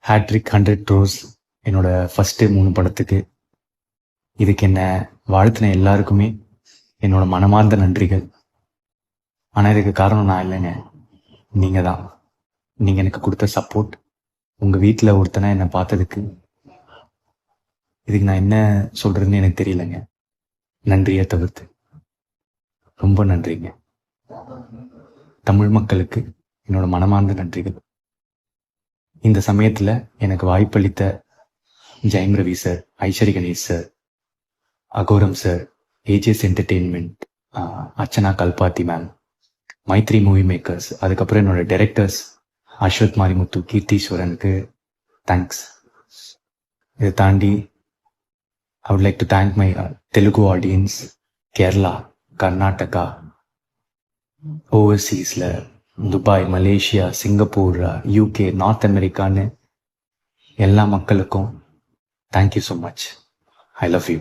Hat-trick 100 crores என்னோட first 3 படத்துக்கு. இதுக்கு என்ன வாழ்த்தின எல்லாருக்குமே என்னோட மனமார்ந்த நன்றிகள். ஆனால் இதுக்கு காரணம் நான் இல்லைங்க, நீங்கள் தான். நீங்கள் எனக்கு கொடுத்த சப்போர்ட், உங்கள் வீட்டில் ஒருத்தனை என்னை பார்த்ததுக்கு, இதுக்கு நான் என்ன சொல்கிறதுன்னு எனக்கு தெரியலைங்க. நன்றியை தவிர்த்து ரொம்ப நன்றிங்க. தமிழ் மக்களுக்கு என்னோட மனமார்ந்த நன்றிகள். இந்த சமயத்தில் எனக்கு வாய்ப்பளித்த Jayam Ravi sir, Ishari Ganesh sir, Aghoram sir, AGS entertainment, Archana Kalpathi ma'am, Mythri movie makers, அதுக்கப்புறம் என்னோட டைரக்டர்ஸ் அஸ்வத் மாரிமுத்து, கீர்த்தீஸ்வரனுக்கு தேங்க்ஸ். இதை தாண்டி I would like to thank my Telugu audience, Kerala, Karnataka, overseasல Dubai, Malaysia, Singapore, UK, north அமெரிக்கான்னு எல்லா மக்களுக்கும் thank you so much. I love you.